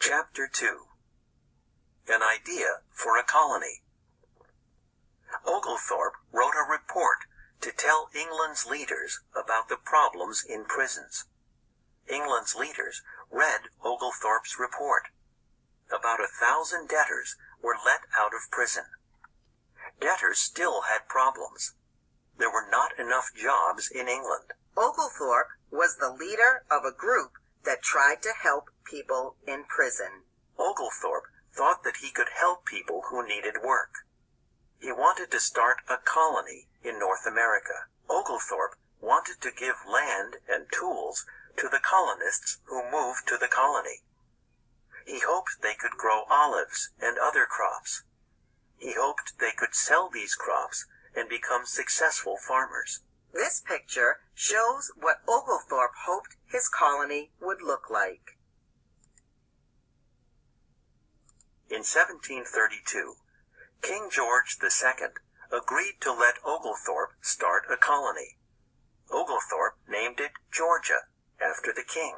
Chapter 2. An Idea for a Colony. Oglethorpe wrote a report to tell England's leaders about the problems in prisons. England's leaders read Oglethorpe's report. About 1,000 debtors were let out of prison. Debtors still had problems. There were not enough jobs in England. Oglethorpe was the leader of a group that tried to help people in prison. Oglethorpe thought that he could help people who needed work. He wanted to start a colony in North America. Oglethorpe wanted to give land and tools to the colonists who moved to the colony. He hoped they could grow olives and other crops. He hoped they could sell these crops and become successful farmers. This picture shows what Oglethorpe hoped his colony would look like. In 1732, King George II agreed to let Oglethorpe start a colony. Oglethorpe named it Georgia, after the king.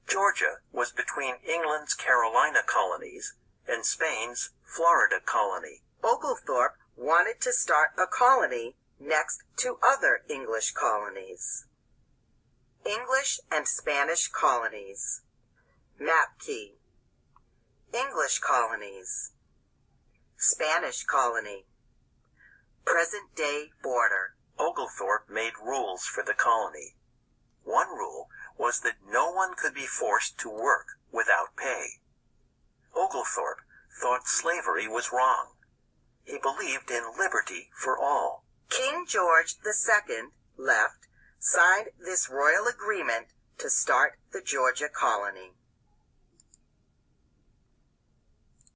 Georgia was between England's Carolina colonies and Spain's Florida colony. Oglethorpe wanted to start a colony next to other English colonies. English and Spanish colonies. Map key. English colonies. Spanish colony. Present-day border. Oglethorpe made rules for the colony. One rule was that no one could be forced to work without pay. Oglethorpe thought slavery was wrong. He believed in liberty for all. King George II signed this royal agreement to start the Georgia colony.